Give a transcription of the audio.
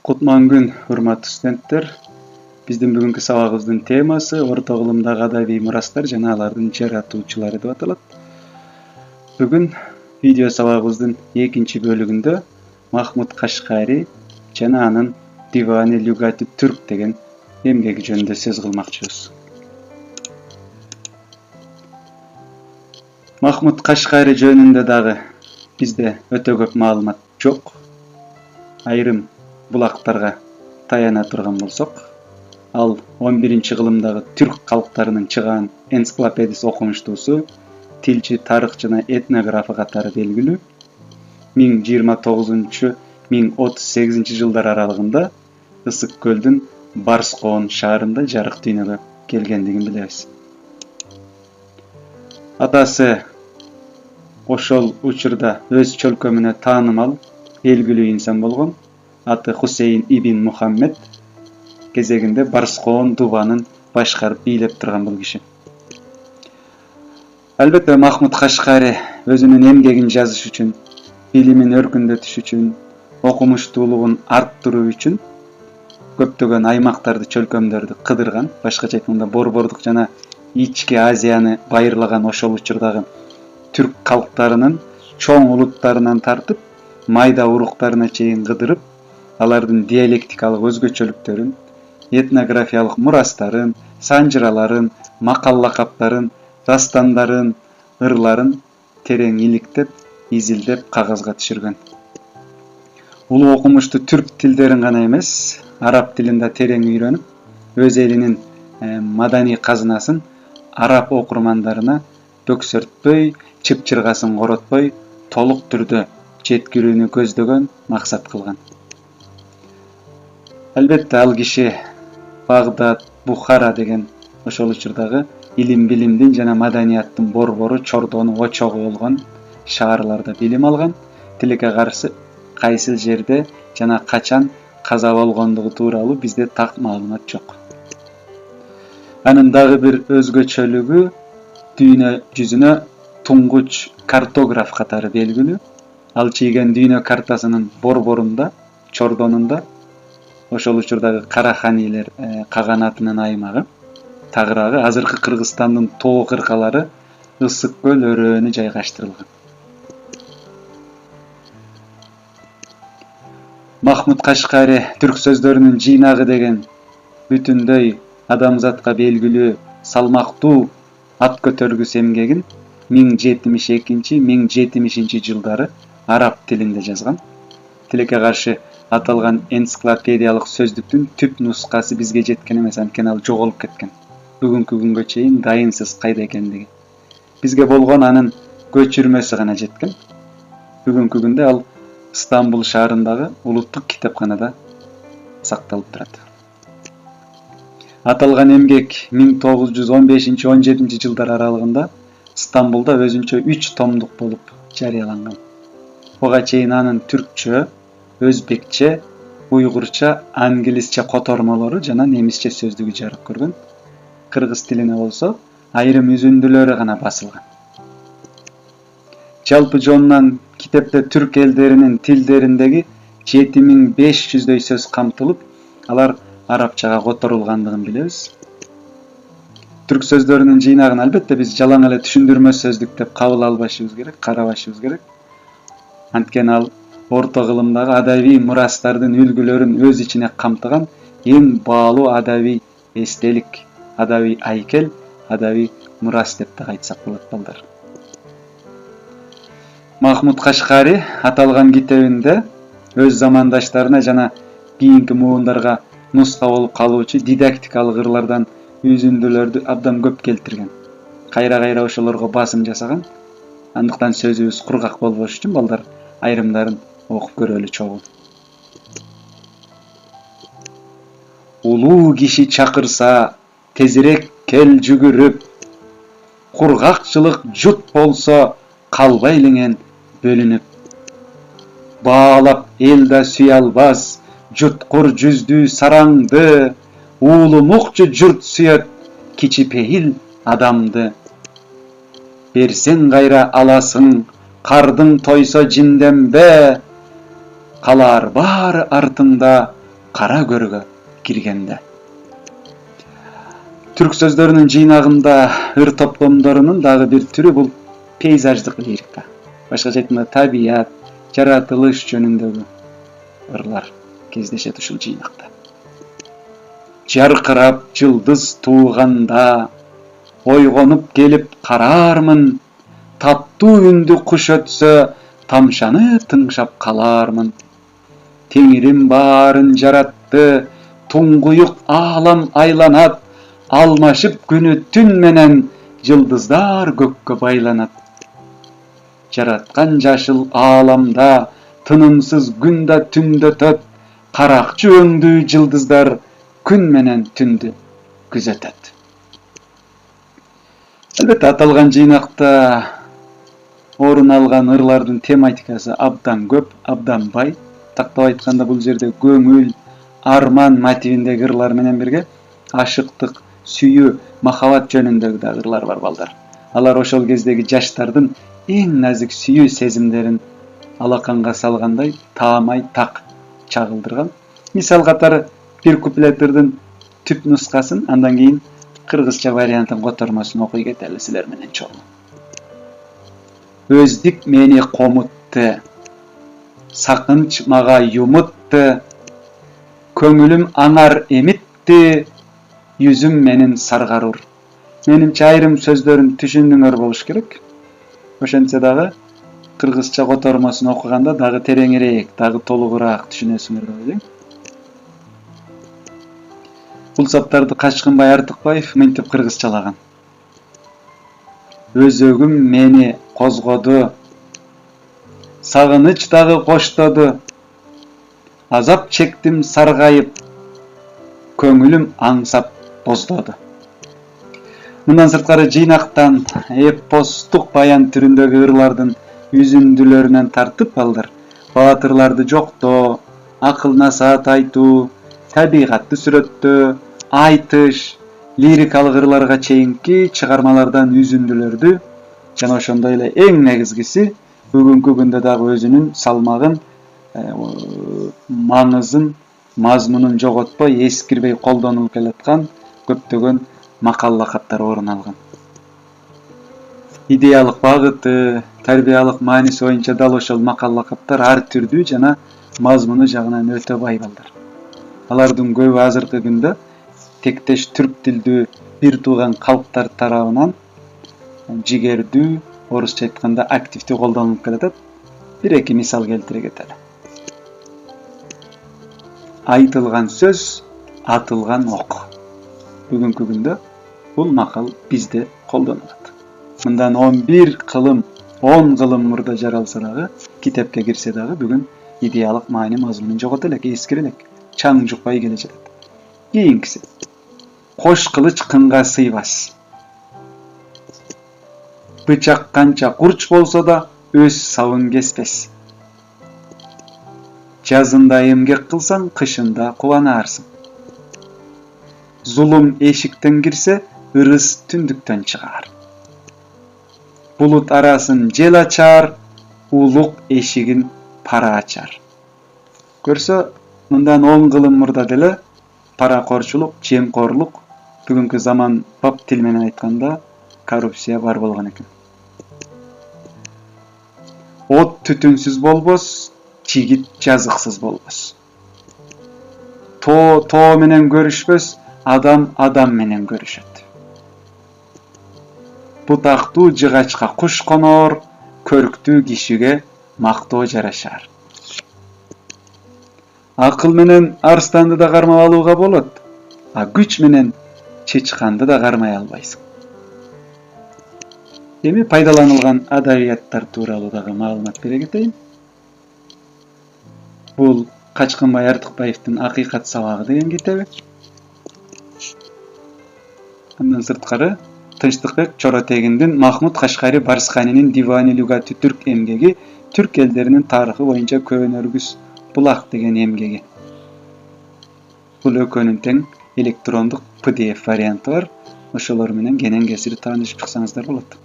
Кутман күн, урматтуу студенттер. Биздин бүгүнкү сабагыбыздын темасы орто кылымдагы адабий мурастар жана алардын жаратуучулары деп аталат. Бүгүн видео сабагыбыздын экинчи бөлүгүндө Махмуд Кашкари жана анын Дивани Люгати Түрк деген эмгеги жөнүндө сөз кылмакчыбыз. Махмуд Кашкари жөнүндө дагы бизде өтө көп маалымат жок. Айрым булактарга таяна турган болсок, ал 11-кылымдагы түрк калктарынын чыгаан энциклопедиясы окумуштуусу, тилчи, тарых жана этнографы катары белгилүү. 1029-1038 жылдар аралыгында Ысык көлдүн Барскоон шаарында жарык дүйнөгө келгендигин билебиз. Атасы ошол учурда өз чөлкөмүнө таанымал, белгилүү инсан болгон. Аты Хусейн ибн Мухаммед, кезегинде Барскоон дубанын башкарып бийлеп турган бул киши. Албетте Махмуд Кашкари өзүнүн эмгегин жазыш үчүн, билимин өркүндөтүш үчүн, окумуштуулугун арттыруу үчүн көптөгөн аймактарды, чөлкөмдөрдү кыдырган. Башкача айтканда Борбордук жана Ички Азияны байырлаган ошол учурдагы түрк калктарынын чоң улуттарынан тартып, майда уруктарына чейин кыдырып, алардын диалектикалык өзгөчөлүктөрүн, этнографиялык мурастарын, санжыраларын, макал лакаптарын, дастандарын, ырларын терең иликтеп, изилдеп кагазга түшүргөн. Улуу окумуштуу түрк тилдерин гана эмес, араб тилин да терең үйрөнүп, өз элинин маданий казынасын араб окурмандарына бөксөртпөй, чыпчыргасын коротпой, толук түрдө жеткирүүнү көздөгөн, максат кылган. Албетте ал киши Багдад, Бухара деген ошол учурдагы илим-билимдин жана маданияттын борбору, чордону, очогу болгон шаарларда билим алган. Тилекке каршы кайсыл жерде жана качан каза болгондугу тууралуу бизде так маалымат жок. Анын дагы бир өзгөчөлүгү дүйнө жүзүнө туңгуч картограф катары белгилүү. Ал чийген дүйнө картасынын борборунда, чордонунда ошол учурдагы Караханилер каганатынын аймагы, тагыраагы азыркы Кыргызстандын тоо кыркалары, Ысык көл өрөөнү жайгаштырылган. Махмуд Кашкари түрк сөздөрүнүн жыйнагы деген бүтүндөй адамзатка белгилүү салмактуу ат көтөргүс эмгегин 1072-1070 жылдары араб тилинде жазган. Тилекке каршы аталган энциклопедиялык сөздүктүн түп нускасы бизге жеткен эмес, анткени ал жоголуп кеткен. Бүгүнкү күнгө чейин дайынсыз кайда экендиги. Бизге болгон анын көчүрмөсү гана жеткен. Бүгүнкү күндө ал Стамбул шаарындагы улуттук китепканада сакталып турат. Аталган эмгек 1915-17 жылдар аралыгында Стамбулда өзүнчө 3 томдук болуп жарыяланган. Буга чейин анын түркчө, өзбекче, уйгурча, англисче котормолору жана немисче сөздүгү жарык көргөн. Кыргыз тилине болсо айрым үзүндүлөрү гана басылган. Жалпы жонунан китепте түрк элдеринин тилдериндеги 7500дөй сөз камтылып, алар арабчага которулгандыгын билебиз. Түрк сөздөрүнүн жыйнагын албетте биз жалаң эле түшүндүрмө сөздүк деп кабыл албашыбыз керек, карабашыбыз керек. Анткени ал орто кылымдагы адабий мурастардын үлгүлөрүн өз ичине камтыган эң баалуу адабий эстелик, адабий айкел, адабий мурас деп да айтсак болот балдар. Махмуд Кашкари аталган китебинде өз замандаштарына жана кийинки муундарга нуска болуп калуучу дидактикалык ырлардан үзүндүлөрдү абдан көп келтирген. Кайра-кайра ошолорго басым жасаган. Андыктан сөзүбүз кургак болбош үчүн балдар айрымдарын окуп көрөлү чогуу. Улуу киши чакырса, тезирээк кел жүгүрүп, кургакчылык жут болсо, калбай элеңен бөлүнүп. Баалап эл да сүйө албас, жуткур жүздүү сараңды, уулумукчу журт сүйөт, кичипейил адамды. Берсең кайра аласың, кардың тойсо жинденбе, калар баары артыңда, кара көргө киргенде. Түрк сөздөрүнүн жыйнагында ыр топтомдорунун дагы бир түрү бул пейзаждык лирика. Башкача айтканда табият, жаратылыш жөнүндөгү ырлар кездешет ушул жыйнакта. Жаркырап жылдыз тууганда, ойгонуп келип караармын, таттуу үндү куш өтсө, тамшанып тыңшап калармын. Теңирим баарын жаратты, туңгуюк аалам айланат, алмашып күнү түн менен, жылдыздар көккө байланат. Жараткан жашыл ааламда, тынымсыз күн да түндө өтөт, каракчы өңдүү жылдыздар күн менен түндү күзөтөт. Албетте аталган жыйнакта орун алган ырлардын тематикасы абдан көп, абдан бай. Тактап айтканда бул жерде көңүл, арман мотивиндеги ырлар менен бирге ашыктык, сүйүү, махаббат жөнүндөгү да ырлар бар балдар. Алар ошол кездеги жаштардын эң назик сүйүү сезимдерин алаканга салгандай таамай так чагылдырган. Мисал катары бир куплет ырдын түп нускасын, андан кийин кыргызча вариантын котормосун окуй кетели силер менен чогуу. Өздүк мени комутту, сакынч мага юмутту, көңүлүм аңар эмитти, yüzüm менин саргарыр. Менимче айрым сөздөрүн түшүндүңөр болуш керек. Ошентсе дагы кыргызча котормосун окуганда дагы тереңирээк, дагы толугураак түшүнөсүңөр деп. Бул саптарды Качкынбай Артыкбаев мынтип кыргызчалаган. Өзөгүм мени козгоду, сагыныч дагы коштоду, азап чектим саргайып, көңүлүм аңсап боздоду. Мындан сырткары жыйнактан эпостук баян түрүндөгү ырлардын үзүндүлөрүнөн тартып балдар баатырларды жоктоо, акыл насаат айтуу, табигатты сүрөттөө, айтыш, лирикалык ырларга чейинки чыгармалардан үзүндүлөрдү жана ошондой эле эң негизгиси бүгүнкү күндө дагы өзүнүн салмагын, маңызын, мазмунун жоготпой, эскирбей колдонулуп келаткан көптөгөн макал лакаттар орун алган. Идеялык багыты, тарбиялык мааниси боюнча дал ошол макал лакаттар ар түрдүү жана мазмуну жагынан өтө бай балдар. Алардын көбү азыркы күндө тектеш түрк тилдүү бир тууган калктар тарабынан жигердүү, орусча айтканда активдүү колдонулуп келатат. Бир-эки мисал келтире кетели. Айтылган сөз, атылган ок. Бүгүнкү күндө бул макал бизде колдонулат. Мындан 11 кылым, 10 кылым мурда жаралса дагы, китепке кирсе дагы бүгүн идеялык маани мазмунун жогото элек, эскире элек, чаң жукпай келе жатат. Кийинкиси. Кош кылыч кынга сыйбас. Бычак канча курч болсо да өз сабын кеспес. Жазында эмгек кылсаң, кышында кубанаарсың. Зулум эшиктен кирсе, ырыс түндүктөн чыгаар. Булут арасын жел ачар, улук эшигин пара ачар. Көрсө, мындан 10 кылым мурда деле паракорчулук, жемкорлук, бүгүнкү заман бап тил менен айтканда коррупция бар болгон экен. От түтүнсүз болбос, жигит жазыксыз болбос. Тоо менен көрүшпөс, адам менен көрүшөт. Бутактуу жыгачка куш конор, көрктүү кишиге мактоо жарашар. Акыл менен арстанды да кармап алууга болот, а күч менен чычканды да кармай албайсың. Эми пайдаланылган адабияттар тууралуу дагы маалымат бере кетейин. Бул Качкынбай Артыкбаевдин Акыйкат сабагы деген китеби. Андан сырткары Тынчтыкбек Чоротегиндин Махмуд Кашкари Барсханинин Дивани Люгати Түрк эмгеги, түрк элдеринин тарыхы боюнча көөнөргүс булак деген эмгеги. Бул экөөнүн тең электрондук PDF варианты бар. Ошолор менен кенен кесири таанышып чыксаңыздар болот.